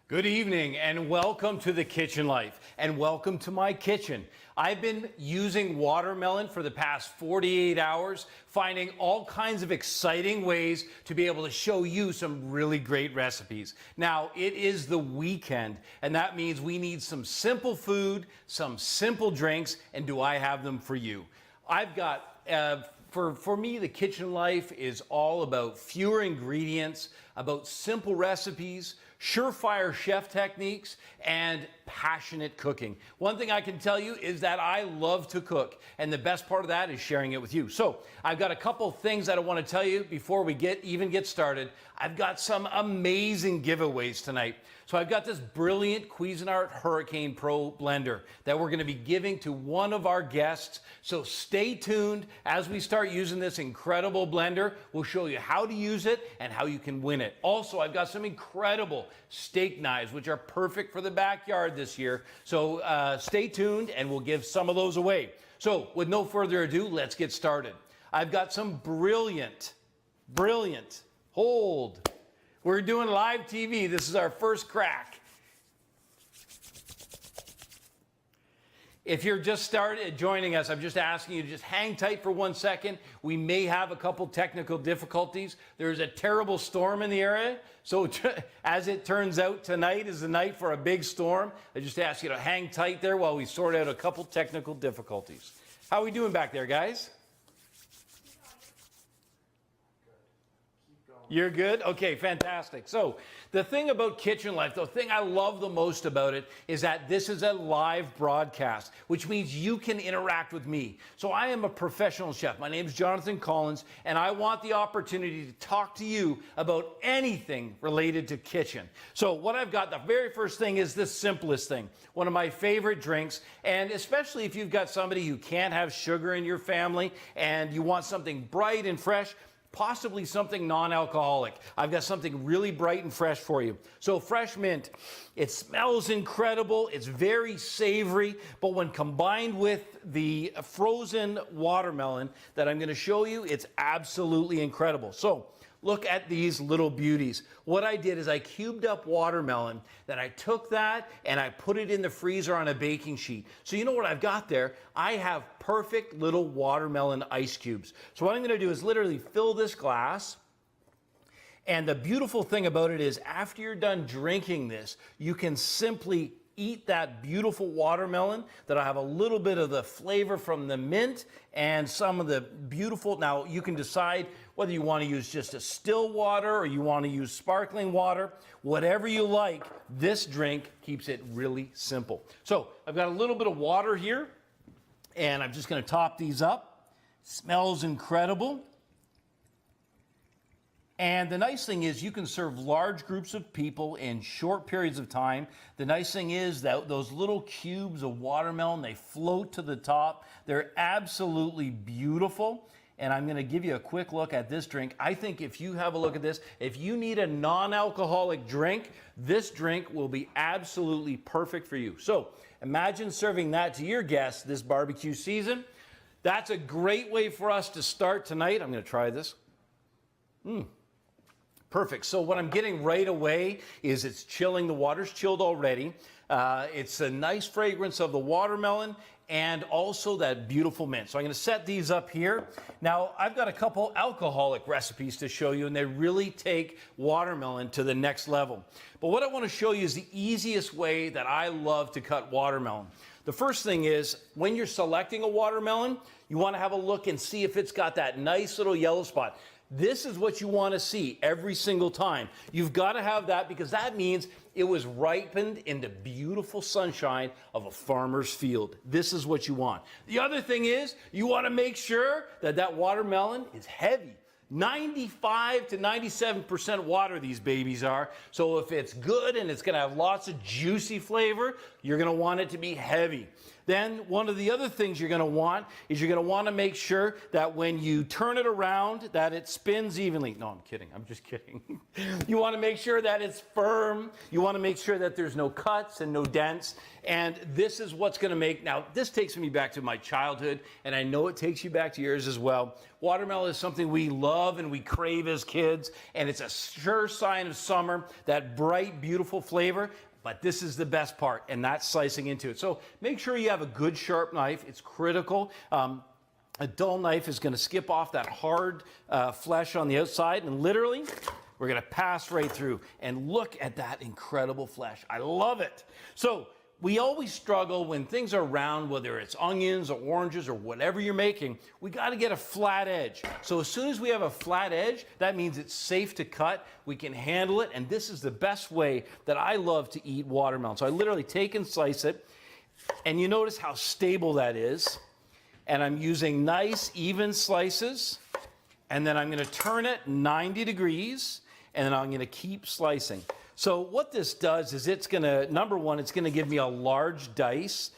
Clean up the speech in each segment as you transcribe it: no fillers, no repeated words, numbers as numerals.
Good evening and welcome to The Kitchen Life and welcome to my kitchen. I've been using watermelon for the past 48 hours, finding all kinds of exciting ways to be able to show you some really great recipes. Now, it is the weekend, and that means we need some simple food, some simple drinks, and do I have them for you? I've got, for me, The Kitchen Life is all about fewer ingredients, about simple recipes, surefire chef techniques, and passionate cooking. One thing I can tell you is that I love to cook, and the best part of that is sharing it with you. So I've got a couple things that I want to tell you before we even get started. I've got some amazing giveaways tonight. So I've got this brilliant Cuisinart Hurricane Pro blender that we're going to be giving to one of our guests. So stay tuned as we start using this incredible blender. We'll show you how to use it and how you can win it. Also, I've got some incredible steak knives, which are perfect for the backyard this year. So stay tuned and we'll give some of those away. So with no further ado, let's get started. I've got some brilliant, hold. We're doing live TV. This is our first crack. If you're just joining us, I'm just asking you to just hang tight for 1 second. We may have a couple technical difficulties. There's a terrible storm in the area. So as it turns out, tonight is the night for a big storm. I just ask you to hang tight there while we sort out a couple technical difficulties. How are we doing back there, guys? You're good? Okay, fantastic. So the thing about Kitchen Life, the thing I love the most about it is that this is a live broadcast, which means you can interact with me. So I am a professional chef. My name is Jonathan Collins, and I want the opportunity to talk to you about anything related to kitchen. So what I've got, the very first thing is the simplest thing, one of my favorite drinks, and especially if you've got somebody who can't have sugar in your family and you want something bright and fresh, possibly something non-alcoholic. I've got something really bright and fresh for you. So fresh mint, it smells incredible, it's very savory, but when combined with the frozen watermelon that I'm going to show you, it's absolutely incredible. So look at these little beauties. What I did is I cubed up watermelon, then I took that and I put it in the freezer on a baking sheet. So you know what I've got there? I have perfect little watermelon ice cubes. So what I'm going to do is literally fill this glass. And the beautiful thing about it is after you're done drinking this, you can simply eat that beautiful watermelon that'll have a little bit of the flavor from the mint and some of the beautiful, now you can decide whether you want to use just a still water or you want to use sparkling water, whatever you like. This drink keeps it really simple. So I've got a little bit of water here and I'm just going to top these up. Smells incredible. And the nice thing is you can serve large groups of people in short periods of time. The nice thing is that those little cubes of watermelon, they float to the top. They're absolutely beautiful. And I'm going to give you a quick look at this drink. I think if you have a look at this, if you need a non-alcoholic drink, this drink will be absolutely perfect for you. So imagine serving that to your guests this barbecue season. That's a great way for us to start tonight. I'm going to try this. Perfect. So what I'm getting right away is it's chilling. The water's chilled already. It's a nice fragrance of the watermelon and also that beautiful mint. So I'm going to set these up here. Now, I've got a couple alcoholic recipes to show you, and they really take watermelon to the next level. But what I want to show you is the easiest way that I love to cut watermelon. The first thing is when you're selecting a watermelon, you want to have a look and see if it's got that nice little yellow spot. This is what you want to see every single time. You've got to have that because that means it was ripened in the beautiful sunshine of a farmer's field. This is what you want. The other thing is you want to make sure that that watermelon is heavy. 95 to 97% water these babies are. So if it's good and it's going to have lots of juicy flavor, you're going to want it to be heavy. Then one of the other things you're going to want is you're going to want to make sure that when you turn it around that it spins evenly. No, I'm kidding. I'm just kidding. You want to make sure that it's firm. You want to make sure that there's no cuts and no dents. And this is what's going to make, now this takes me back to my childhood, and I know it takes you back to yours as well. Watermelon is something we love and we crave as kids, and it's a sure sign of summer, that bright, beautiful flavor. But this is the best part, and that's slicing into it. So make sure you have a good sharp knife. It's critical. A dull knife is going to skip off that hard flesh on the outside, and literally, we're going to pass right through. And look at that incredible flesh. I love it. So we always struggle when things are round, whether it's onions or oranges or whatever you're making, we got to get a flat edge. So as soon as we have a flat edge, that means it's safe to cut, we can handle it, and this is the best way that I love to eat watermelon. So I literally take and slice it, and you notice how stable that is, and I'm using nice even slices, and then I'm going to turn it 90 degrees, and then I'm going to keep slicing. So what this does is it's going to, number one, it's going to give me a large dice.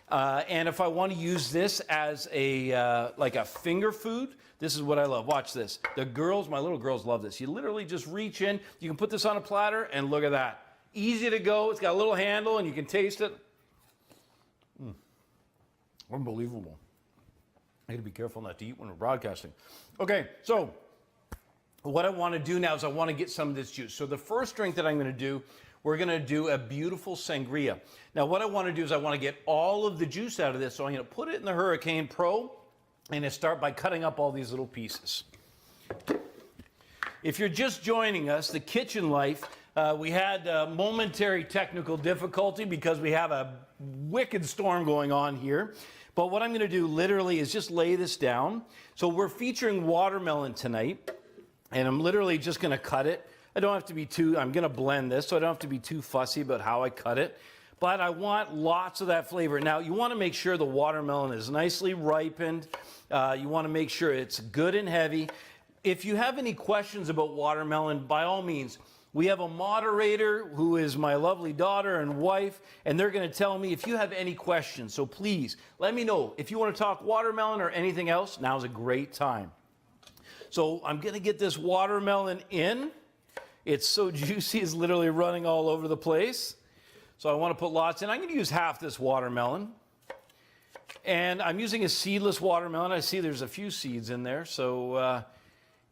And if I want to use this as a like a finger food, this is what I love. Watch this. The girls, my little girls love this. You literally just reach in. You can put this on a platter, and look at that. Easy to go. It's got a little handle, and you can taste it. Unbelievable. I got to be careful not to eat when we're broadcasting. Okay, so what I want to do now is I want to get some of this juice. So the first drink that I'm going to do, we're going to do a beautiful sangria. Now what I want to do is I want to get all of the juice out of this. So I'm going to put it in the Hurricane Pro and start by cutting up all these little pieces. If you're just joining us, the kitchen life, we had a momentary technical difficulty because we have a wicked storm going on here. But what I'm going to do literally is just lay this down. So we're featuring watermelon tonight. And I'm literally just going to cut it. I don't have to be I'm going to blend this, so I don't have to be too fussy about how I cut it. But I want lots of that flavor. Now, you want to make sure the watermelon is nicely ripened. You want to make sure it's good and heavy. If you have any questions about watermelon, by all means, we have a moderator who is my lovely daughter and wife, and they're going to tell me if you have any questions. So please, let me know. If you want to talk watermelon or anything else, now's a great time. So I'm going to get this watermelon in. It's so juicy, it's literally running all over the place. So I want to put lots in. I'm going to use half this watermelon. And I'm using a seedless watermelon. I see there's a few seeds in there. So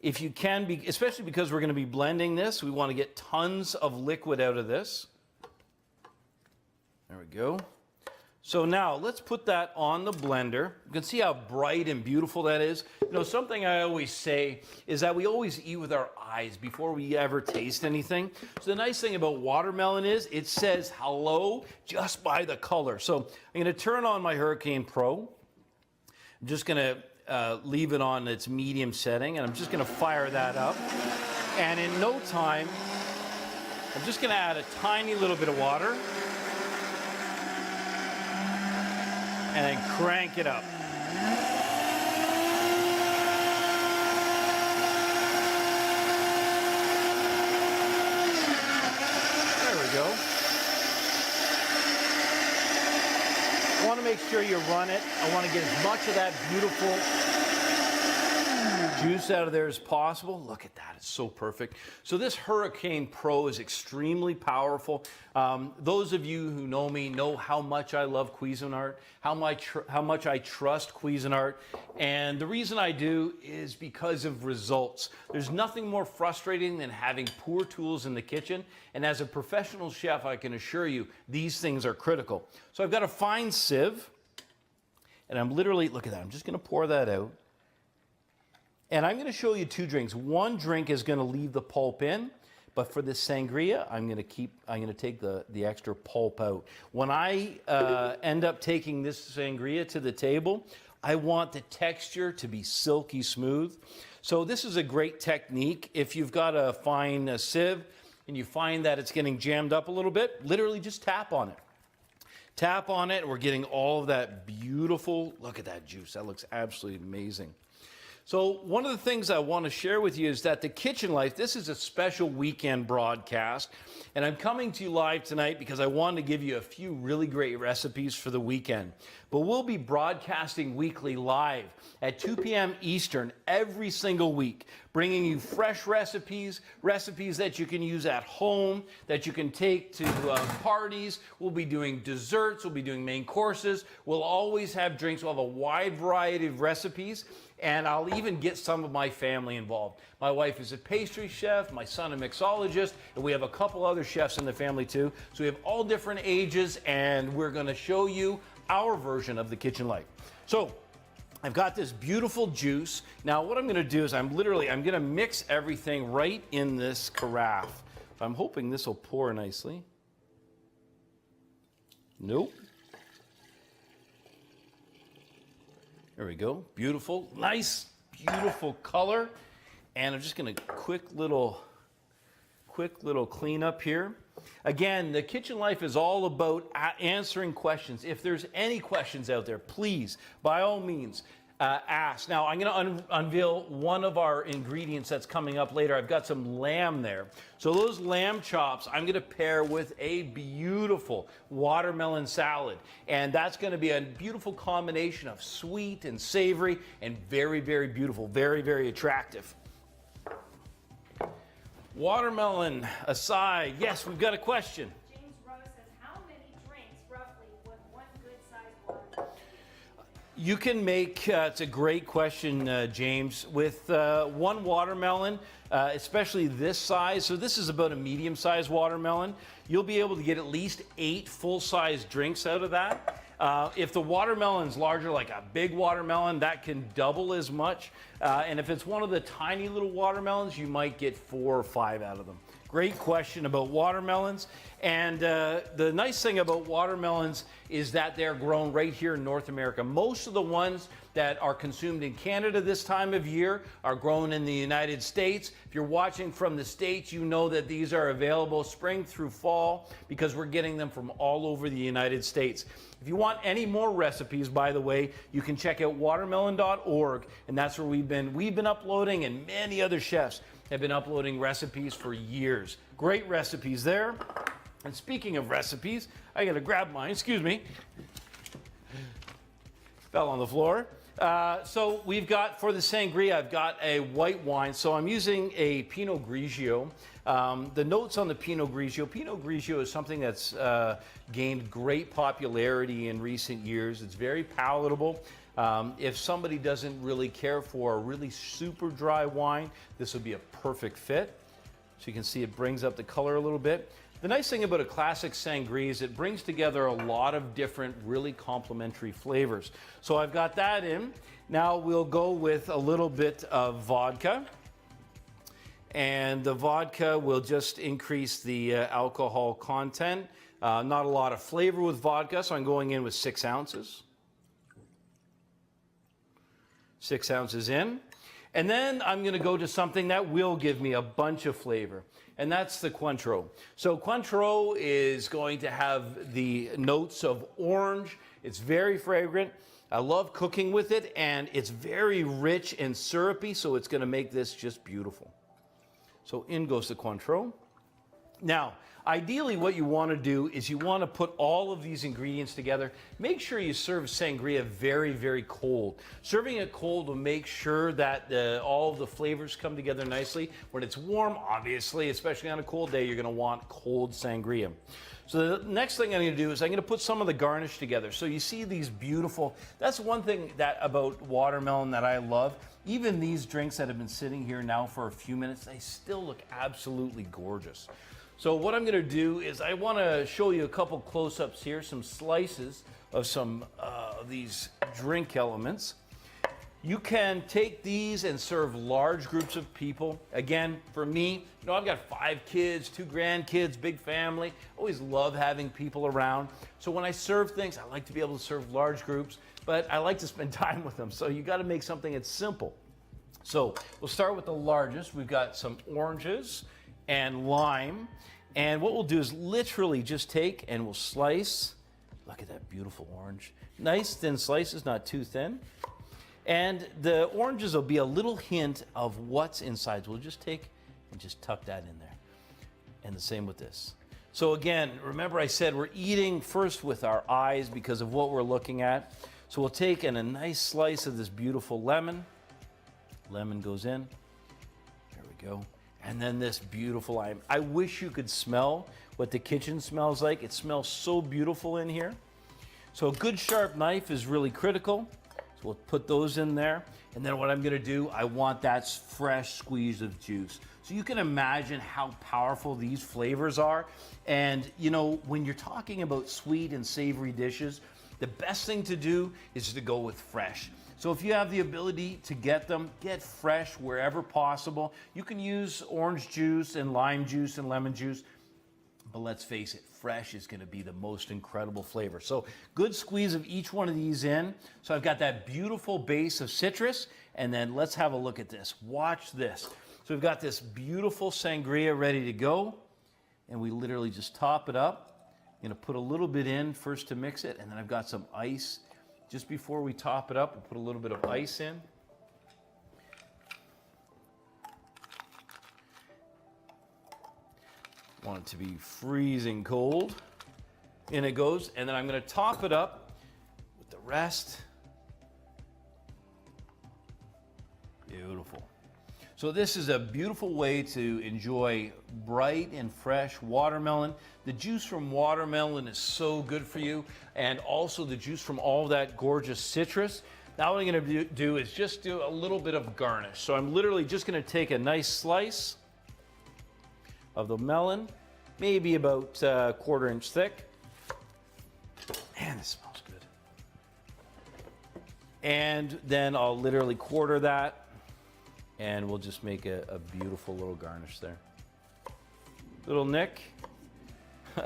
if you can, especially because we're going to be blending this, we want to get tons of liquid out of this. There we go. So now let's put that on the blender. You can see how bright and beautiful that is. You know, something I always say is that we always eat with our eyes before we ever taste anything. So the nice thing about watermelon is it says hello just by the color. So I'm going to turn on my Hurricane Pro. I'm just going to leave it on its medium setting, and I'm just going to fire that up. And in no time, I'm just going to add a tiny little bit of water. And then crank it up. There we go. I want to make sure you run it. I want to get as much of that beautiful juice out of there as possible. Look at that, it's so perfect. So this Hurricane Pro is extremely powerful. Those of you who know me know how much I love Cuisinart, how much I trust Cuisinart. And the reason I do is because of results. There's nothing more frustrating than having poor tools in the kitchen. And as a professional chef, I can assure you, these things are critical. So I've got a fine sieve, and I'm literally, look at that, I'm just gonna pour that out. And I'm going to show you two drinks. One drink is going to leave the pulp in, but for this sangria, I'm going to take the extra pulp out. When I end up taking this sangria to the table, I want the texture to be silky smooth. So this is a great technique. If you've got a fine sieve and you find that it's getting jammed up a little bit, literally just tap on it. Tap on it, and we're getting all of that beautiful, look at that juice. That looks absolutely amazing. So one of the things I want to share with you is that the Kitchen Life, this is a special weekend broadcast, and I'm coming to you live tonight because I wanted to give you a few really great recipes for the weekend. But we'll be broadcasting weekly live at 2 p.m. Eastern every single week, bringing you fresh recipes that you can use at home, that you can take to parties. We'll be doing desserts, we'll be doing main courses, we'll always have drinks, we'll have a wide variety of recipes. And I'll even get some of my family involved. My wife is a pastry chef, my son a mixologist, and we have a couple other chefs in the family too. So we have all different ages, and we're gonna show you our version of the Kitchen Life. So I've got this beautiful juice. Now what I'm gonna do is I'm gonna mix everything right in this carafe. I'm hoping this will pour nicely. Nope. There we go, beautiful, nice, beautiful color. And I'm just gonna quick little cleanup here. Again, the Kitchen Life is all about answering questions. If there's any questions out there, please, by all means, ask. Now, I'm going to unveil one of our ingredients that's coming up later. I've got some lamb there. So those lamb chops, I'm going to pair with a beautiful watermelon salad. And that's going to be a beautiful combination of sweet and savory and very, very beautiful, very, very attractive. Watermelon aside, yes, we've got a question. James Rose says, how many drinks roughly would one good-sized watermelon? You can make, it's a great question, James, with one watermelon, especially this size. So this is about a medium-sized watermelon. You'll be able to get at least 8 full-size drinks out of that. If the watermelon's larger, like a big watermelon, that can double as much. And if it's one of the tiny little watermelons, you might get 4 or 5 out of them. Great question about watermelons. And the nice thing about watermelons is that they're grown right here in North America. Most of the ones that are consumed in Canada this time of year are grown in the United States. If you're watching from the States, you know that these are available spring through fall because we're getting them from all over the United States. If you want any more recipes, by the way, you can check out watermelon.org, and that's where we've been uploading, and many other chefs have been uploading recipes for years. Great recipes there. And speaking of recipes, I gotta grab mine, excuse me. Fell on the floor. So we've got, for the sangria, I've got a white wine. So I'm using a Pinot Grigio. The notes on the Pinot Grigio is something that's gained great popularity in recent years. It's very palatable. If somebody doesn't really care for a really super dry wine, this would be a perfect fit. So you can see it brings up the color a little bit. The nice thing about a classic sangria is it brings together a lot of different really complementary flavors. So I've got that in. Now we'll go with a little bit of vodka. And the vodka will just increase the alcohol content. Not a lot of flavor with vodka, so I'm going in with 6 ounces. 6 ounces in. And then I'm going to go to something that will give me a bunch of flavor, and that's the Cointreau. So Cointreau is going to have the notes of orange. It's very fragrant. I love cooking with it, and it's very rich and syrupy, so it's going to make this just beautiful. So in goes the Cointreau. Now, ideally what you want to do is you want to put all of these ingredients together. Make sure you serve sangria very, very cold. Serving it cold will make sure that all of the flavors come together nicely. When it's warm, obviously, especially on a cold day, you're going to want cold sangria. So the next thing I'm going to do is I'm going to put some of the garnish together. So you see these beautiful, that's one thing about watermelon that I love. Even these drinks that have been sitting here now for a few minutes, they still look absolutely gorgeous. So what I'm going to do is I want to show you a couple close-ups here, some slices of some of these drink elements. You can take these and serve large groups of people. Again, for me, I've got 5 kids, 2 grandkids, big family. Always love having people around. So when I serve things, I like to be able to serve large groups, but I like to spend time with them. So you got to make something that's simple. So we'll start with the largest. We've got some oranges and lime. And what we'll do is literally just take and we'll slice. Look at that beautiful orange. Nice thin slices, not too thin. And the oranges will be a little hint of what's inside. So we'll just take and just tuck that in there. And the same with this. So again, remember I said we're eating first with our eyes because of what we're looking at. So we'll take a nice slice of this beautiful lemon. Lemon goes in. There we go. And then this beautiful lime. I wish you could smell what the kitchen smells like. It smells so beautiful in here. So a good sharp knife is really critical. So we'll put those in there. And then what I'm gonna do, I want that fresh squeeze of juice. So you can imagine how powerful these flavors are. And you know, when you're talking about sweet and savory dishes, the best thing to do is to go with fresh. So if you have the ability to get them, get fresh wherever possible. You can use orange juice and lime juice and lemon juice, but let's face it, fresh is gonna be the most incredible flavor. So good squeeze of each one of these in. So I've got that beautiful base of citrus, and then let's have a look at this. Watch this. So we've got this beautiful sangria ready to go, and we literally just top it up. I'm gonna put a little bit in first to mix it, and then I've got some ice. Just before we top it up, we'll put a little bit of ice in. Want it to be freezing cold. In it goes, and then I'm gonna top it up with the rest. Beautiful. So this is a beautiful way to enjoy bright and fresh watermelon. The juice from watermelon is so good for you, and also the juice from all that gorgeous citrus. Now what I'm gonna do is just do a little bit of garnish. So I'm literally just gonna take a nice slice of the melon, maybe about a 1/4 inch thick. Man, this smells good. And then I'll literally quarter that, and we'll just make a beautiful little garnish there. Little Nick,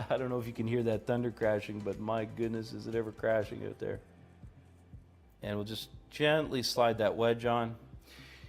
I don't know if you can hear that thunder crashing, but my goodness, is it ever crashing out there? And we'll just gently slide that wedge on.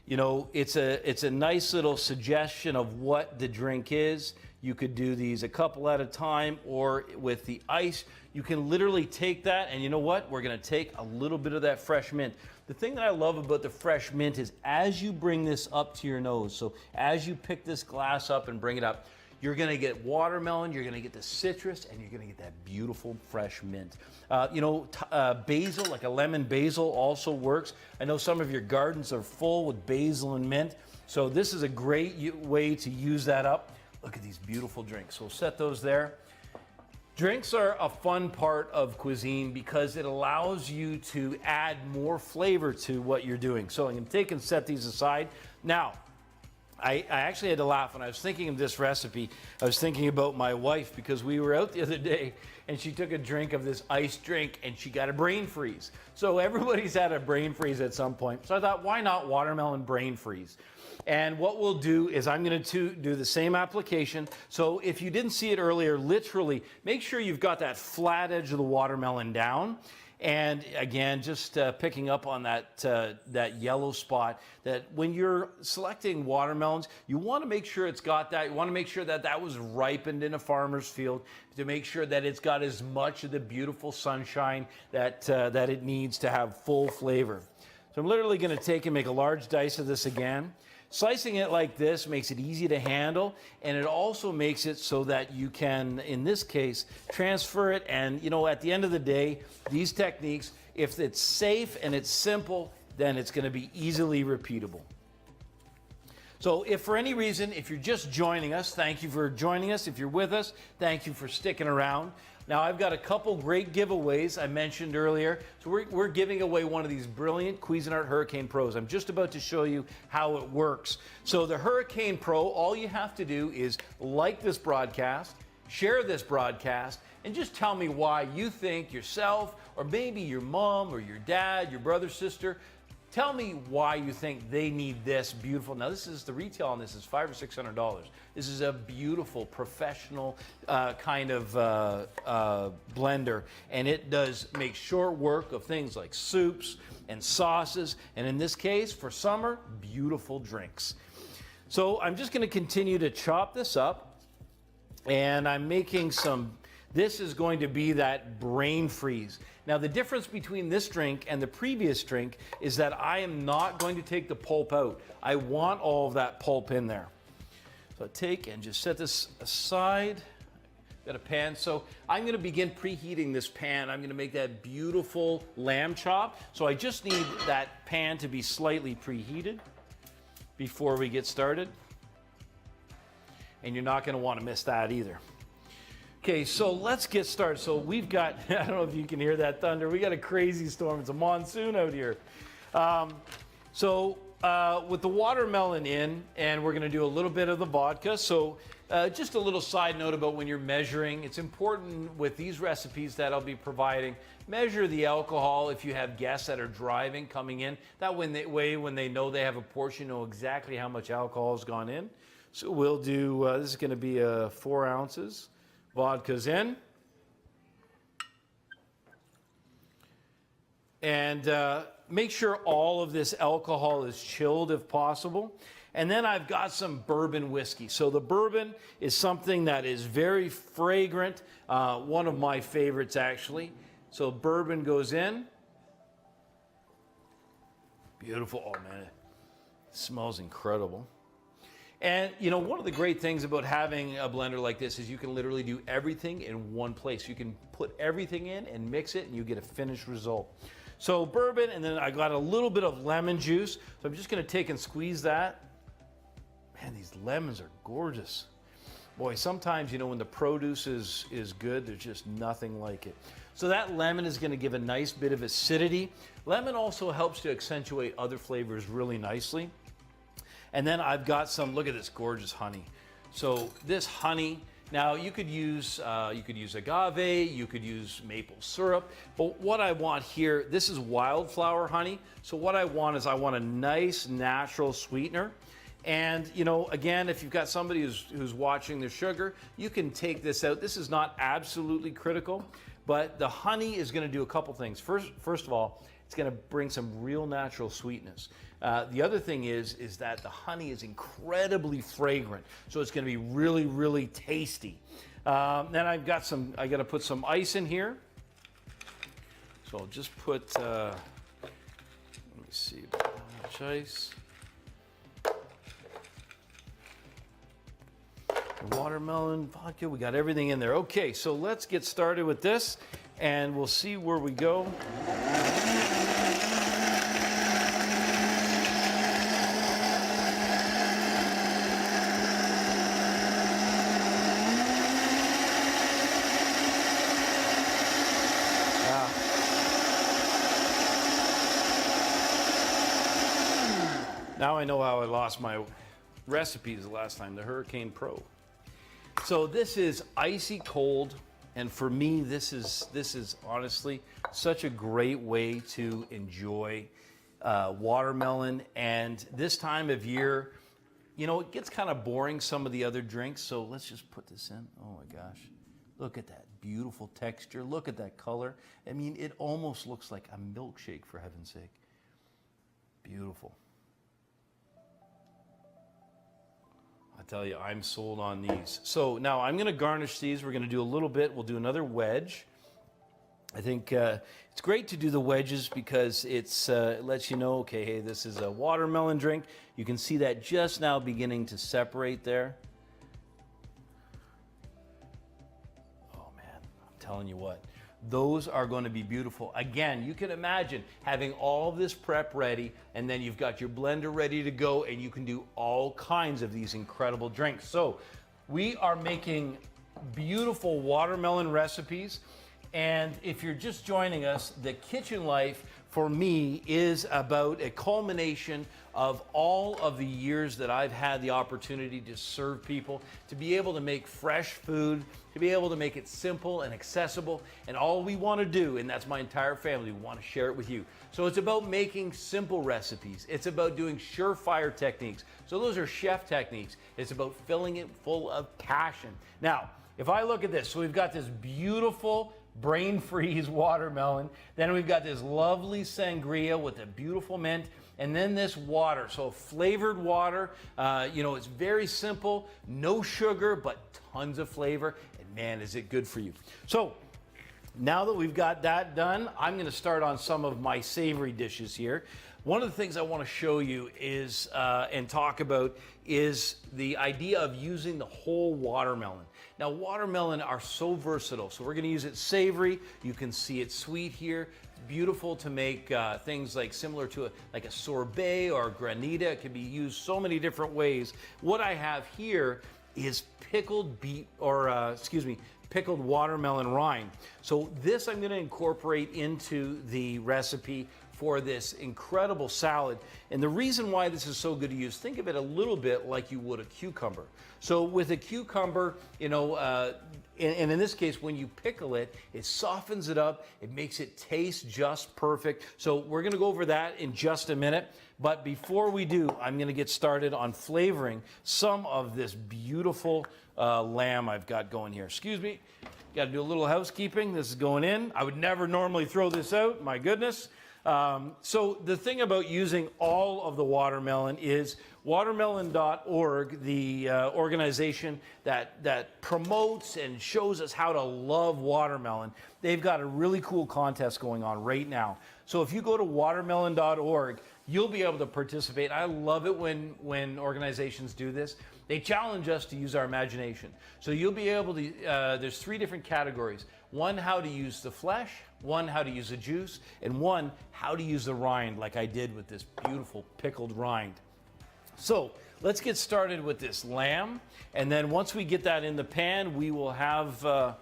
You know, it's a nice little suggestion of what the drink is. You could do these a couple at a time, or with the ice, you can literally take that, and you know what? We're gonna take a little bit of that fresh mint. The thing that I love about the fresh mint is as you bring this up to your nose, so as you pick this glass up and bring it up, you're gonna get watermelon, you're gonna get the citrus, and you're gonna get that beautiful fresh mint. You know, basil, like a lemon basil also works. I know some of your gardens are full with basil and mint, so this is a great way to use that up. Look at these beautiful drinks. So we'll set those there. Drinks are a fun part of cuisine because it allows you to add more flavor to what you're doing. So I'm gonna take and set these aside. Now, I actually had to laugh when I was thinking of this recipe. I was thinking about my wife because we were out the other day and she took a drink of this iced drink and she got a brain freeze. So everybody's had a brain freeze at some point. So I thought, why not watermelon brain freeze? And what we'll do is I'm going to do the same application. So if you didn't see it earlier, literally make sure you've got that flat edge of the watermelon down. And again, just picking up on that yellow spot, that when you're selecting watermelons, you want to make sure it's got that. You want to make sure that that was ripened in a farmer's field, to make sure that it's got as much of the beautiful sunshine that it needs to have full flavor. So I'm literally going to take and make a large dice of this again. Slicing it like this makes it easy to handle, and it also makes it so that you can, in this case, transfer it. And you know, at the end of the day, these techniques, if it's safe and it's simple, then it's going to be easily repeatable. So if for any reason, if you're just joining us, thank you for joining us. If you're with us, thank you for sticking around. Now, I've got a couple great giveaways I mentioned earlier. So we're giving away one of these brilliant Cuisinart Hurricane Pros. I'm just about to show you how it works. So the Hurricane Pro, all you have to do is like this broadcast, share this broadcast, and just tell me why you think yourself, or maybe your mom, or your dad, your brother, sister, tell me why you think they need this beautiful. Now, this is the retail on this is $500 or $600. This is a beautiful, professional kind of blender, and it does make short work of things like soups and sauces, and in this case, for summer, beautiful drinks. So I'm just going to continue to chop this up, and I'm making This is going to be that brain freeze. Now, the difference between this drink and the previous drink is that I am not going to take the pulp out. I want all of that pulp in there. So I take and just set this aside. Got a pan. So I'm going to begin preheating this pan. I'm going to make that beautiful lamb chop. So I just need that pan to be slightly preheated before we get started. And you're not going to want to miss that either. Okay, so let's get started. So we've got, I don't know if you can hear that thunder. We got a crazy storm. It's a monsoon out here. With the watermelon in, and we're going to do a little bit of the vodka. So just a little side note about when you're measuring. It's important with these recipes that I'll be providing, measure the alcohol if you have guests that are driving, coming in. That way, when they know they have a portion, know exactly how much alcohol has gone in. So we'll do, this is going to be 4 ounces. Vodka's in. And make sure all of this alcohol is chilled if possible. And then I've got some bourbon whiskey. So the bourbon is something that is very fragrant, one of my favorites actually. So bourbon goes in. Beautiful. Oh man, it smells incredible. And you know, one of the great things about having a blender like this is you can literally do everything in one place. You can put everything in and mix it and you get a finished result. So bourbon, and then I got a little bit of lemon juice. So I'm just going to take and squeeze that. Man, these lemons are gorgeous. Boy, sometimes, you know, when the produce is good, there's just nothing like it. So that lemon is going to give a nice bit of acidity. Lemon also helps to accentuate other flavors really nicely. And then I've got some, look at this gorgeous honey. So this honey, now you could use agave, you could use maple syrup, but what I want here, this is wildflower honey. So what I want is I want a nice natural sweetener. And you know, again, if you've got somebody who's watching the sugar, you can take this out. This is not absolutely critical, but the honey is going to do a couple things. First of all, it's going to bring some real natural sweetness. The other thing is that the honey is incredibly fragrant, so it's going to be really, really tasty. Then I got to put some ice in here. So I'll just put, let me see, how much ice. Watermelon, vodka, we got everything in there. Okay, so let's get started with this, and we'll see where we go. Now I know how I lost my recipes the last time, the Hurricane Pro. So this is icy cold, and for me, this is honestly such a great way to enjoy watermelon. And this time of year, you know, it gets kind of boring, some of the other drinks, so let's just put this in. Oh my gosh, look at that beautiful texture, look at that color. I mean, it almost looks like a milkshake, for heaven's sake. Beautiful. I tell you, I'm sold on these. So now I'm going to garnish these. We're going to do a little bit. We'll do another wedge. I think it's great to do the wedges because it lets you know, okay, hey, this is a watermelon drink. You can see that just now beginning to separate there. Oh man, I'm telling you what. Those are going to be beautiful. Again, you can imagine having all of this prep ready, and then you've got your blender ready to go, and you can do all kinds of these incredible drinks. So we are making beautiful watermelon recipes. And if you're just joining us, the kitchen life for me is about a culmination of all of the years that I've had the opportunity to serve people, to be able to make fresh food, to be able to make it simple and accessible. And all we want to do, and that's my entire family, we want to share it with you. So it's about making simple recipes. It's about doing surefire techniques. So those are chef techniques. It's about filling it full of passion. Now, if I look at this, so we've got this beautiful brain freeze watermelon. Then we've got this lovely sangria with a beautiful mint. And then this water, so flavored water. You know, it's very simple, no sugar, but tons of flavor. It man, is it good for you. So now that we've got that done, I'm going to start on some of my savory dishes here. One of the things I want to show you is, and talk about, is the idea of using the whole watermelon. Now, watermelon are so versatile, so we're going to use it savory. You can see it sweet here. It's beautiful to make things like similar to like a sorbet or a granita. It can be used so many different ways. What I have here is pickled pickled watermelon rind. So this I'm going to incorporate into the recipe for this incredible salad. And the reason why this is so good to use, think of it a little bit like you would a cucumber. So with a cucumber, you know, and in this case, when you pickle it, it softens it up, it makes it taste just perfect. So we're gonna go over that in just a minute. But before we do, I'm gonna get started on flavoring some of this beautiful lamb I've got going here. Excuse me, gotta do a little housekeeping. This is going in. I would never normally throw this out, my goodness. So the thing about using all of the watermelon is watermelon.org, the organization that promotes and shows us how to love watermelon. They've got a really cool contest going on right now. So if you go to watermelon.org, you'll be able to participate. I love it when organizations do this. They challenge us to use our imagination. So you'll be able to, there's 3 different categories. One, how to use the flesh. One, how to use the juice. And one, how to use the rind, like I did with this beautiful pickled rind. So let's get started with this lamb. And then once we get that in the pan, we will have, a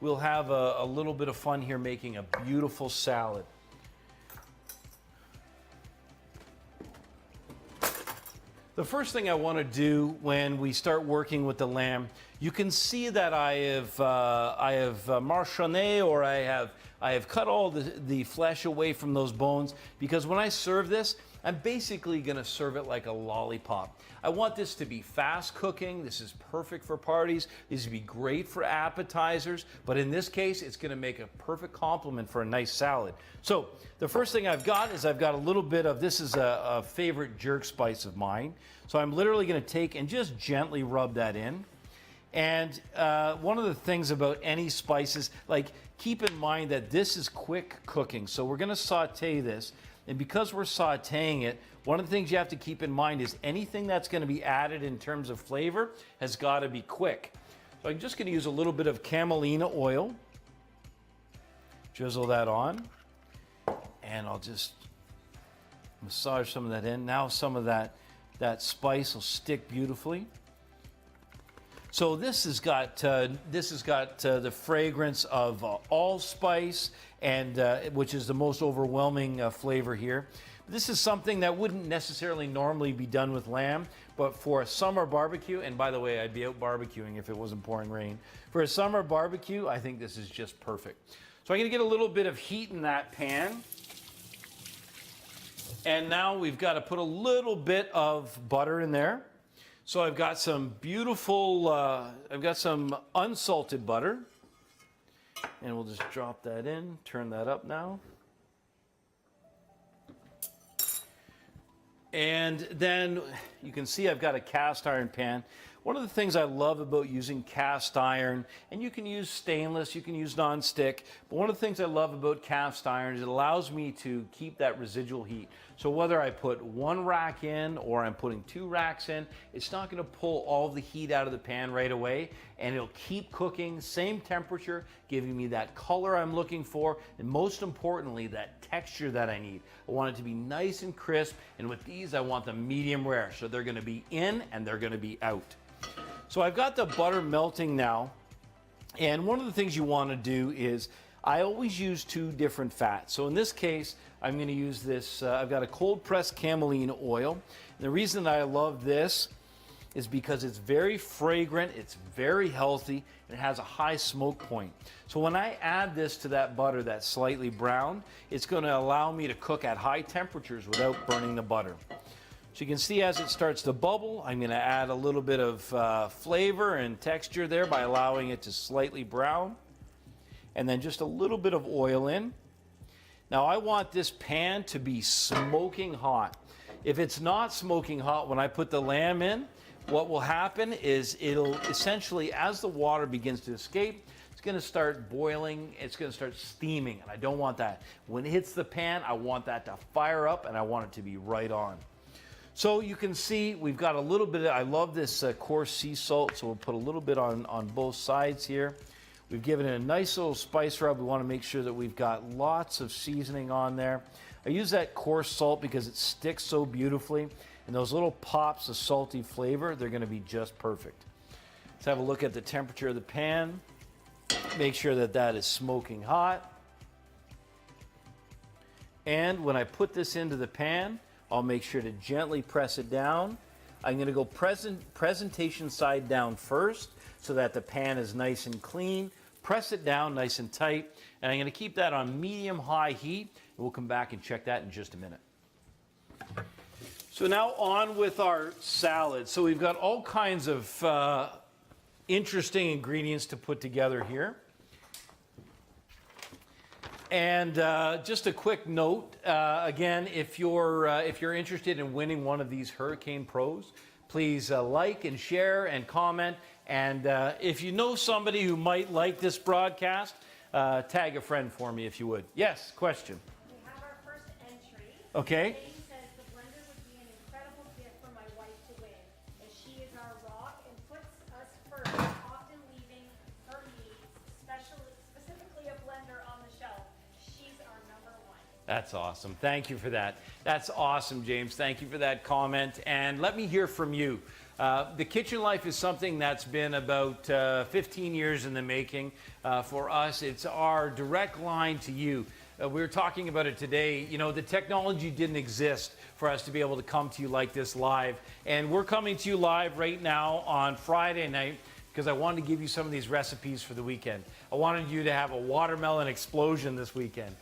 little bit of fun here making a beautiful salad. The first thing I want to do when we start working with the lamb, you can see that I have marchonné, or I have cut all the flesh away from those bones, because when I serve this, I'm basically going to serve it like a lollipop. I want this to be fast cooking. This is perfect for parties. This would be great for appetizers. But in this case, it's going to make a perfect complement for a nice salad. So the first thing I've got is I've got a little bit of, this is a favorite jerk spice of mine. So I'm literally going to take and just gently rub that in. And one of the things about any spices, like, keep in mind that this is quick cooking. So we're going to saute this. And because we're sauteing it, one of the things you have to keep in mind is anything that's going to be added in terms of flavor has got to be quick. So I'm just going to use a little bit of camelina oil. Drizzle that on. And I'll just massage some of that in. Now some of that spice will stick beautifully. So this has got the fragrance of allspice, and which is the most overwhelming flavor here. This is something that wouldn't necessarily normally be done with lamb, but for a summer barbecue, and by the way, I'd be out barbecuing if it wasn't pouring rain. For a summer barbecue, I think this is just perfect. So I'm going to get a little bit of heat in that pan. And now we've got to put a little bit of butter in there. So I've got some beautiful, I've got some unsalted butter. And we'll just drop that in, turn that up now. And then you can see I've got a cast iron pan. One of the things I love about using cast iron, and you can use stainless, you can use non-stick, but one of the things I love about cast iron is it allows me to keep that residual heat. So whether I put 1 rack in or I'm putting 2 racks in, it's not going to pull all the heat out of the pan right away, and it'll keep cooking, same temperature, giving me that color I'm looking for, and most importantly, that texture that I need. I want it to be nice and crisp, and with these, I want them medium rare, so they're going to be in and they're going to be out. So I've got the butter melting now, and one of the things you want to do is I always use 2 different fats. So in this case, I'm going to use this, I've got a cold pressed camelina oil. And the reason that I love this is because it's very fragrant, it's very healthy, and it has a high smoke point. So when I add this to that butter that's slightly browned, it's going to allow me to cook at high temperatures without burning the butter. So you can see as it starts to bubble, I'm going to add a little bit of flavor and texture there by allowing it to slightly brown. And then just a little bit of oil in. Now I want this pan to be smoking hot. If it's not smoking hot when I put the lamb in, what will happen is it'll essentially, as the water begins to escape, it's going to start boiling, it's going to start steaming, and I don't want that. When it hits the pan, I want that to fire up, and I want it to be right on. So you can see we've got a little bit of, I love this coarse sea salt, so we'll put a little bit on both sides here. We've given it a nice little spice rub. We want to make sure that we've got lots of seasoning on there. I use that coarse salt because it sticks so beautifully, and those little pops of salty flavor, they're going to be just perfect. Let's have a look at the temperature of the pan. Make sure that that is smoking hot. And when I put this into the pan, I'll make sure to gently press it down. I'm going to go presentation side down first so that the pan is nice and clean. Press it down nice and tight. And I'm going to keep that on medium-high heat. And we'll come back and check that in just a minute. So now on with our salad. So we've got all kinds of interesting ingredients to put together here. And just a quick note, again, if you're interested in winning one of these Hurricane Pros, please like and share and comment. And if you know somebody who might like this broadcast, tag a friend for me if you would. Yes, question. We have our first entry. Okay. Jane says the blender would be an incredible gift for my wife to win, as she is our rock and puts us first, often leaving her needs, specifically a blender on the shelf. She's our number one. That's awesome. Thank you for that. That's awesome, James. Thank you for that comment. And let me hear from you. The Kitchen Life is something that's been about 15 years in the making for us. It's our direct line to you. We were talking about it today. You know, the technology didn't exist for us to be able to come to you like this live. And we're coming to you live right now on Friday night because I wanted to give you some of these recipes for the weekend. I wanted you to have a watermelon explosion this weekend.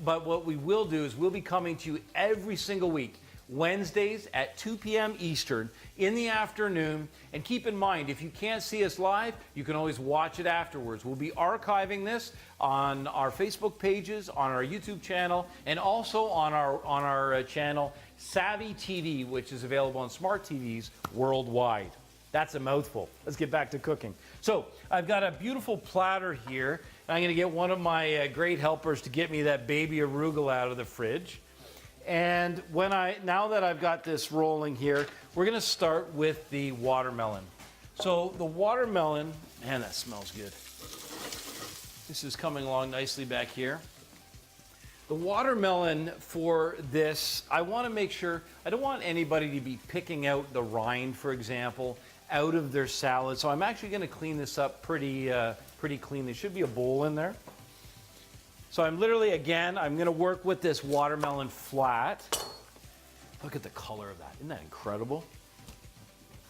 But what we will do is we'll be coming to you every single week, Wednesdays at 2 p.m. Eastern in the afternoon. And keep in mind, if you can't see us live, you can always watch it afterwards. We'll be archiving this on our Facebook pages, on our YouTube channel, and also on our channel, Savvy TV, which is available on smart TVs worldwide. That's a mouthful. Let's get back to cooking. So I've got a beautiful platter here. I'm going to get one of my great helpers to get me that baby arugula out of the fridge. And now that I've got this rolling here, we're going to start with the watermelon. So the watermelon, man, that smells good. This is coming along nicely back here. The watermelon for this, I want to make sure, I don't want anybody to be picking out the rind, for example, out of their salad. So I'm actually going to clean this up pretty clean. There should be a bowl in there. So I'm literally, again, I'm going to work with this watermelon flat. Look at the color of that. Isn't that incredible?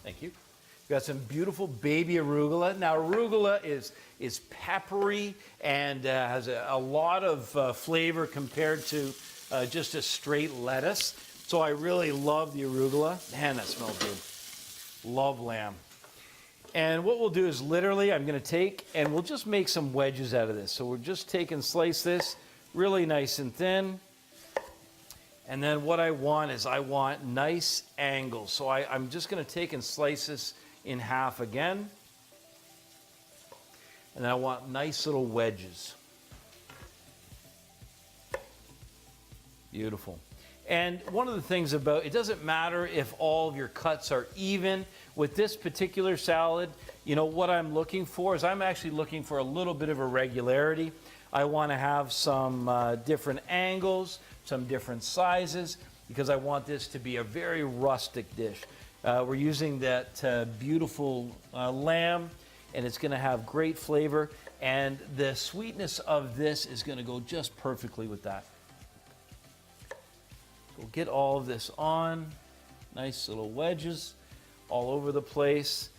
Thank you. We've got some beautiful baby arugula. Now, arugula is peppery and has a lot of flavor compared to just a straight lettuce. So I really love the arugula. Man, that smells good. Love lamb. And what we'll do is literally, I'm going to take, and we'll just make some wedges out of this. So we're just slice this really nice and thin. And then what I want is I want nice angles. So I'm just going to take and slice this in half again. And then I want nice little wedges. Beautiful. And one of the things about, it doesn't matter if all of your cuts are even. With this particular salad, you know, what I'm looking for is I'm actually looking for a little bit of irregularity. I want to have some different angles, some different sizes, because I want this to be a very rustic dish. We're using that beautiful lamb, and it's going to have great flavor. And the sweetness of this is going to go just perfectly with that. We'll get all of this on, nice little wedges all over the place.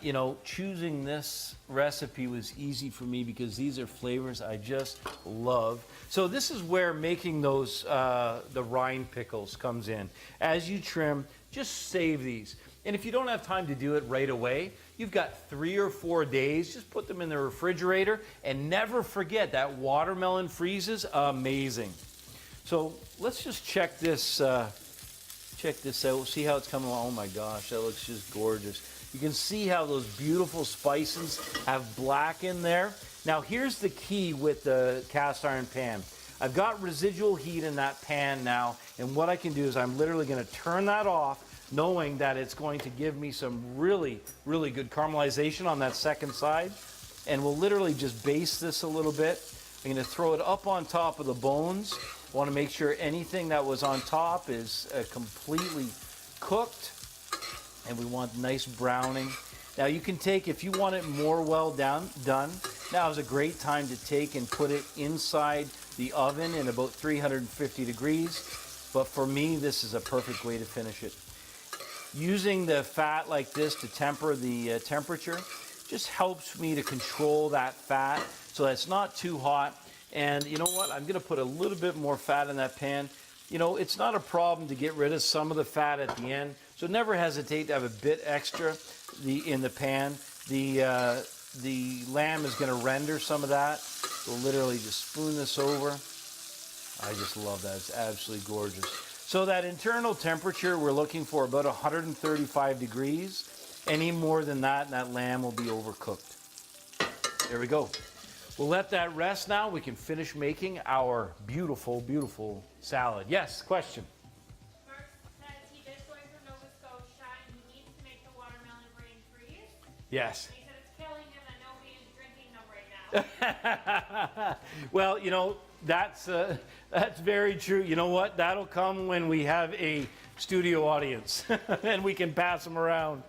You know, choosing this recipe was easy for me because these are flavors I just love. So this is where making those, the rind pickles comes in. As you trim, just save these. And if you don't have time to do it right away, you've got 3 or 4 days, just put them in the refrigerator and never forget that watermelon freezes amazing. So let's just check this Check this out. See how it's coming along? Oh my gosh, that looks just gorgeous. You can see how those beautiful spices have black in there. Now here's the key with the cast iron pan. I've got residual heat in that pan now, and what I can do is I'm literally going to turn that off, knowing that it's going to give me some really, really good caramelization on that second side. And we'll literally just baste this a little bit. I'm going to throw it up on top of the bones. I want to make sure anything that was on top is completely cooked. And we want nice browning. Now you can take, if you want it more well done, now is a great time to take and put it inside the oven in about 350 degrees. But for me, this is a perfect way to finish it. Using the fat like this to temper the temperature just helps me to control that fat so that it's not too hot. And you know what? I'm going to put a little bit more fat in that pan. You know, it's not a problem to get rid of some of the fat at the end. So never hesitate to have a bit extra in the pan. The lamb is going to render some of that. We'll literally just spoon this over. I just love that. It's absolutely gorgeous. So that internal temperature, we're looking for about 135 degrees. Any more than that, and that lamb will be overcooked. There we go. We'll let that rest now. We can finish making our beautiful, beautiful salad. Yes, question? Mark says he is going from Nova Scotia and he needs to make the watermelon brain freeze. Yes. He said it's killing him. I know he is drinking them right now. Well, you know, that's very true. You know what? That'll come when we have a studio audience and we can pass them around.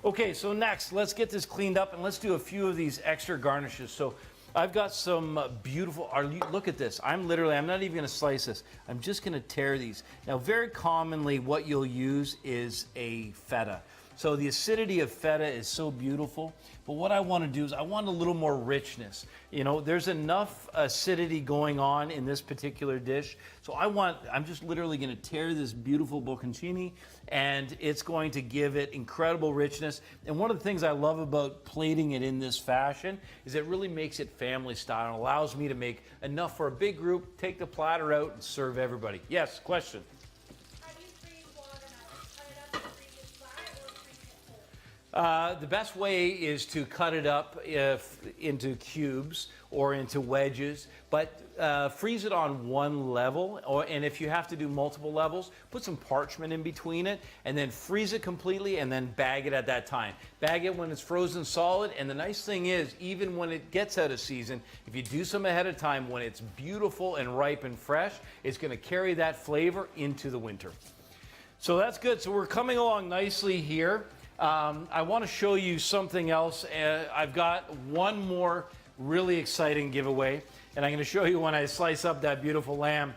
Okay, so next, let's get this cleaned up and let's do a few of these extra garnishes. So I've got some beautiful, look at this. I'm not even going to slice this. I'm just going to tear these. Now, very commonly, what you'll use is a feta. So the acidity of feta is so beautiful, but what I want to do is I want a little more richness. You know, there's enough acidity going on in this particular dish. So I'm just literally going to tear this beautiful bocconcini, and it's going to give it incredible richness. And one of the things I love about plating it in this fashion is it really makes it family style and allows me to make enough for a big group, take the platter out, and serve everybody. Yes, question? The best way is to cut it up into cubes or into wedges, but freeze it on one level, and if you have to do multiple levels, put some parchment in between it, and then freeze it completely, and then bag it at that time. Bag it when it's frozen solid, and the nice thing is, even when it gets out of season, if you do some ahead of time, when it's beautiful and ripe and fresh, it's going to carry that flavor into the winter. So that's good. So we're coming along nicely here. I want to show you something else. I've got one more really exciting giveaway, and I'm going to show you when I slice up that beautiful lamb.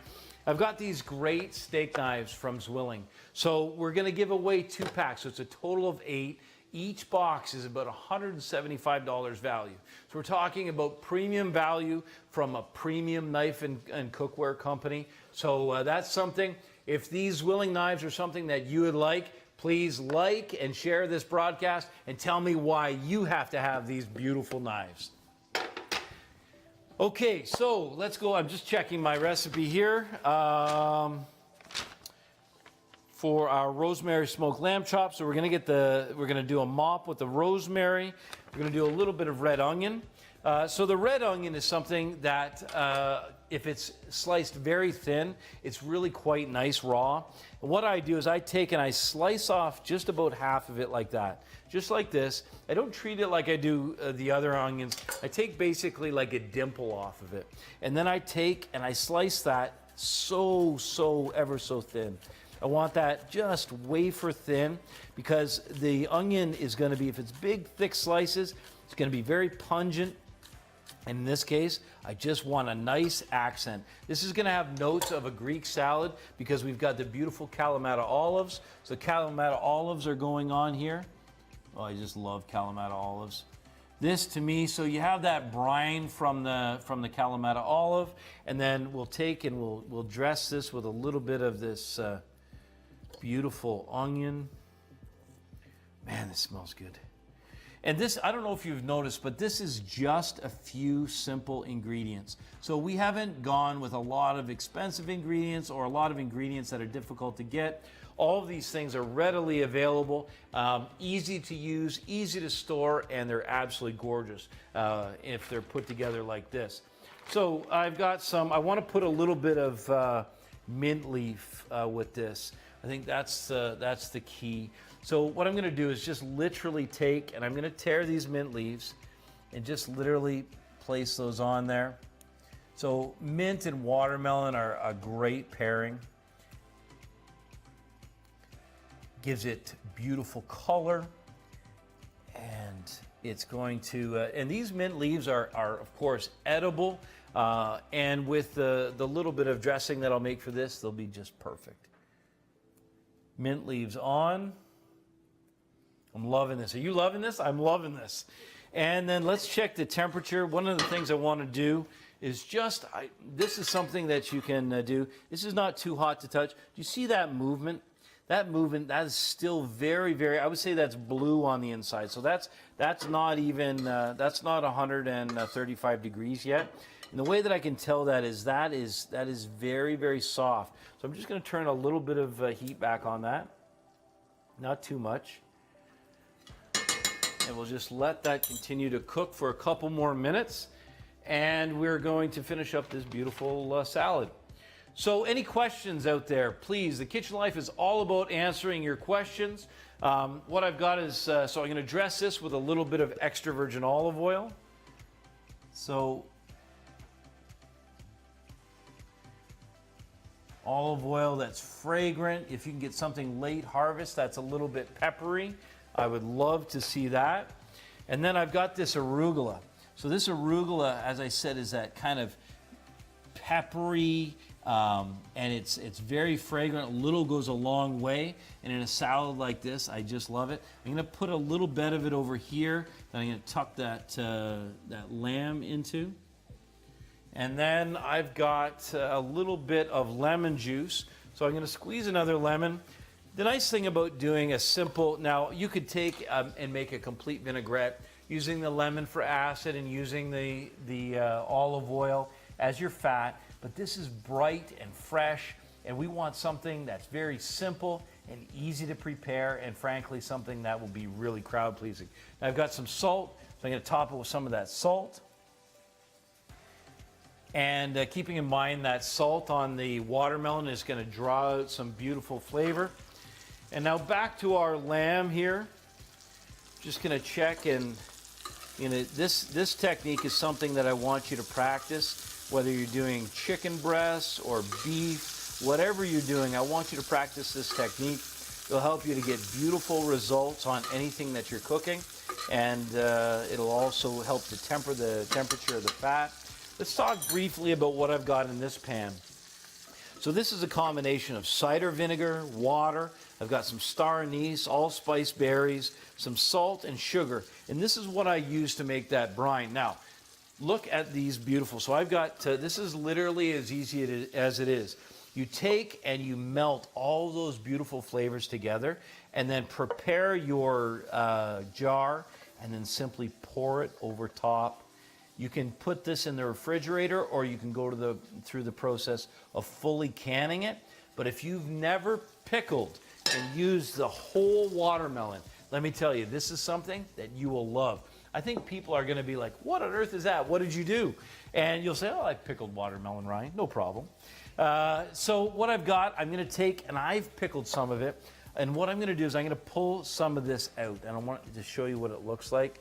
I've got these great steak knives from Zwilling. So we're going to give away 2 packs, so it's a total of 8. Each box is about $175 value. So we're talking about premium value from a premium knife and cookware company. So that's something. If these Zwilling knives are something that you would like, please like and share this broadcast and tell me why you have to have these beautiful knives. Okay, so let's go. I'm just checking my recipe here for our rosemary smoked lamb chops. So we're going to do a mop with the rosemary. We're going to do a little bit of red onion. So the red onion is something that if it's sliced very thin, it's really quite nice raw. And what I do is I take and I slice off just about half of it like that, just like this. I don't treat it like I do the other onions. I take basically like a dimple off of it. And then I take and I slice that ever so thin. I want that just wafer thin because the onion is going to be, if it's big, thick slices, it's going to be very pungent. And in this case, I just want a nice accent. This is going to have notes of a Greek salad because we've got the beautiful Kalamata olives. So Kalamata olives are going on here. Oh, I just love Kalamata olives. This to me, so you have that brine from the Kalamata olive, and then we'll take and we'll dress this with a little bit of this beautiful onion. Man, this smells good. And this, I don't know if you've noticed, but this is just a few simple ingredients. So we haven't gone with a lot of expensive ingredients or a lot of ingredients that are difficult to get. All of these things are readily available, easy to use, easy to store, and they're absolutely gorgeous if they're put together like this. So I've got some, I want to put a little bit of mint leaf with this. I think that's the key. So what I'm going to do is just literally take, and I'm going to tear these mint leaves and just literally place those on there. So mint and watermelon are a great pairing. Gives it beautiful color, and it's going to, and these mint leaves are of course edible, and with the little bit of dressing that I'll make for this, they'll be just perfect. Mint leaves on. I'm loving this. Are you loving this? I'm loving this. And then let's check the temperature. One of the things I want to do is just, this is something that you can do. This is not too hot to touch. Do you see that movement? That movement, that is still very, very, I would say that's blue on the inside. So that's not even, that's not 135 degrees yet. And the way that I can tell that is very, very soft. So I'm just going to turn a little bit of heat back on that. Not too much. And we'll just let that continue to cook for a couple more minutes. And we're going to finish up this beautiful salad. So any questions out there, please. The Kitchen Life is all about answering your questions. What I've got is, so I'm going to dress this with a little bit of extra virgin olive oil. So olive oil that's fragrant. If you can get something late harvest that's a little bit peppery, I would love to see that. And then I've got this arugula. So this arugula, as I said, is that kind of peppery, and it's very fragrant. A little goes a long way. And in a salad like this, I just love it. I'm going to put a little bit of it over here that I'm going to tuck that lamb into. And then I've got a little bit of lemon juice. So I'm going to squeeze another lemon. The nice thing about doing a simple, now you could take and make a complete vinaigrette using the lemon for acid and using the olive oil as your fat, but this is bright and fresh, and we want something that's very simple and easy to prepare, and frankly something that will be really crowd pleasing. Now I've got some salt, so I'm going to top it with some of that salt. And keeping in mind that salt on the watermelon is going to draw out some beautiful flavor. And now back to our lamb here. Just going to check, and this technique is something that I want you to practice, whether you're doing chicken breasts or beef, whatever you're doing, I want you to practice this technique. It'll help you to get beautiful results on anything that you're cooking, and it'll also help to temper the temperature of the fat. Let's talk briefly about what I've got in this pan. So this is a combination of cider vinegar, water. I've got some star anise, allspice berries, some salt and sugar. And this is what I use to make that brine. Now, look at these beautiful. So I've got, this is literally as easy as it is. You take and you melt all those beautiful flavors together, and then prepare your jar, and then simply pour it over top. You can put this in the refrigerator, or you can go to through the process of fully canning it. But if you've never pickled and used the whole watermelon, let me tell you, this is something that you will love. I think people are going to be like, what on earth is that? What did you do? And you'll say, oh, I pickled watermelon, Ryan. No problem. So what I've got, I'm going to take, and I've pickled some of it, and what I'm going to do is I'm going to pull some of this out, and I want to show you what it looks like.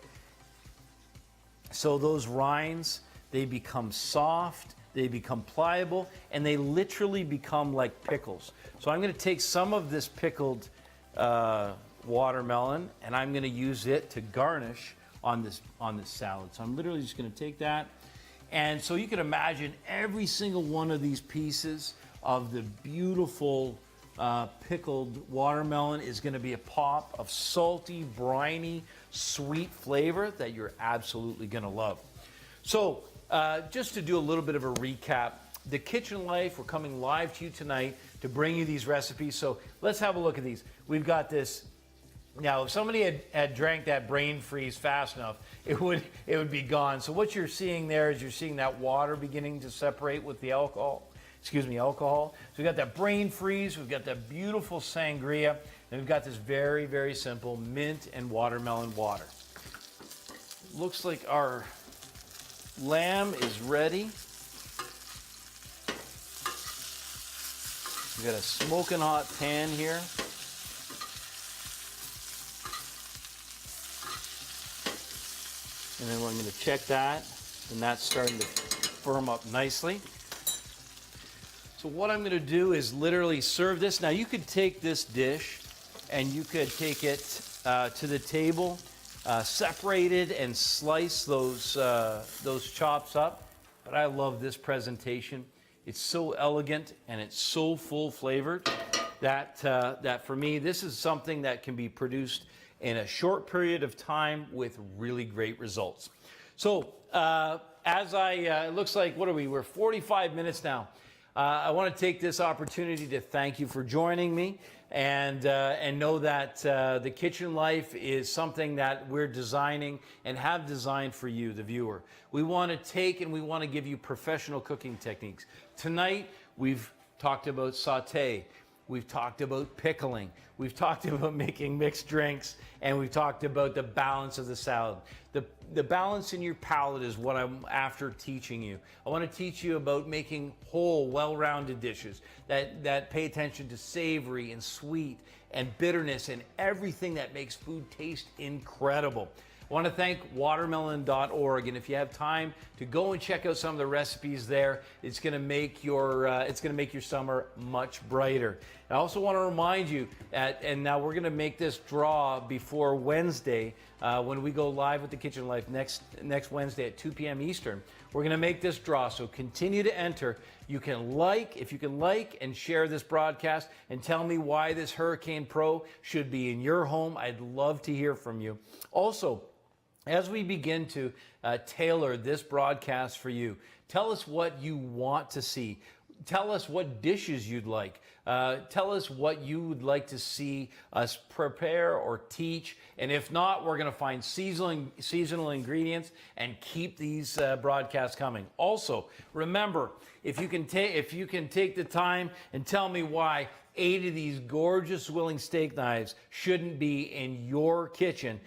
So those rinds, they become soft, they become pliable, and they literally become like pickles. So I'm going to take some of this pickled watermelon, and I'm going to use it to garnish on this salad. So I'm literally just going to take that. And so you can imagine every single one of these pieces of the beautiful pickled watermelon is going to be a pop of salty, briny, sweet flavor that you're absolutely going to love. So just to do a little bit of a recap, The Kitchen Life, we're coming live to you tonight to bring you these recipes. So let's have a look at these. We've got this Now, if somebody had drank that brain freeze fast enough, it would be gone. So what you're seeing there is you're seeing that water beginning to separate with the alcohol. So we've got that brain freeze, we've got that beautiful sangria, and we've got this very, very simple mint and watermelon water. Looks like our lamb is ready. We've got a smoking hot pan here. And then I'm going to check that, and that's starting to firm up nicely. So what I'm going to do is literally serve this. Now you could take this dish and you could take it to the table, separate it and slice those chops up. But I love this presentation. It's so elegant and it's so full flavored that for me, this is something that can be produced in a short period of time with really great results. So it looks like, what are we? We're 45 minutes now. I want to take this opportunity to thank you for joining me and know that the kitchen life is something that we're designing and have designed for you, the viewer. We want to take and we want to give you professional cooking techniques. Tonight, we've talked about sauté. We've talked about pickling. We've talked about making mixed drinks, and we've talked about the balance of the salad. The balance in your palate is what I'm after teaching you. I want to teach you about making whole, well-rounded dishes that pay attention to savory and sweet and bitterness and everything that makes food taste incredible. I want to thank watermelon.org, and if you have time to go and check out some of the recipes there, it's going to make your summer much brighter. I also want to remind you and now we're going to make this draw before Wednesday when we go live with the Kitchen Life next Wednesday at 2 p.m. Eastern. We're going to make this draw, so continue to enter. If you can like and share this broadcast and tell me why this Hurricane Pro should be in your home, I'd love to hear from you. Also, as we begin to tailor this broadcast for you, tell us what you want to see. Tell us what dishes you'd like. Tell us what you would like to see us prepare or teach. And if not, we're going to find seasonal ingredients and keep these broadcasts coming. Also, remember, if you can take the time and tell me why 8 of these gorgeous Willing steak knives shouldn't be in your kitchen,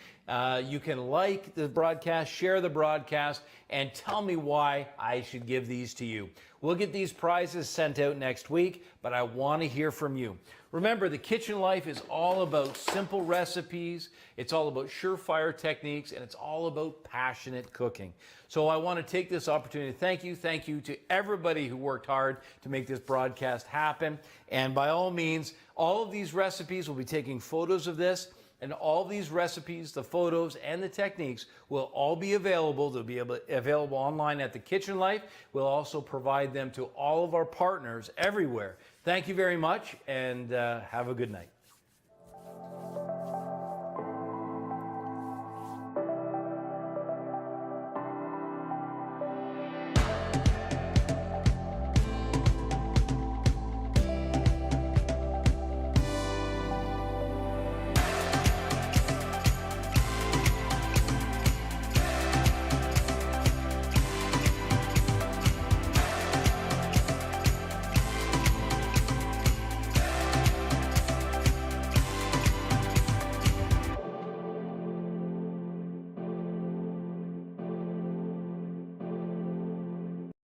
you can like the broadcast, share the broadcast, and tell me why I should give these to you. We'll get these prizes sent out next week, but I want to hear from you. Remember, the Kitchen Life is all about simple recipes, it's all about surefire techniques, and it's all about passionate cooking. So I want to take this opportunity to thank you to everybody who worked hard to make this broadcast happen. And by all means, all of these recipes, we'll be taking photos of this, and all these recipes, the photos, and the techniques will all be available. They'll be available online at the Kitchen Life. We'll also provide them to all of our partners everywhere. Thank you very much, and have a good night.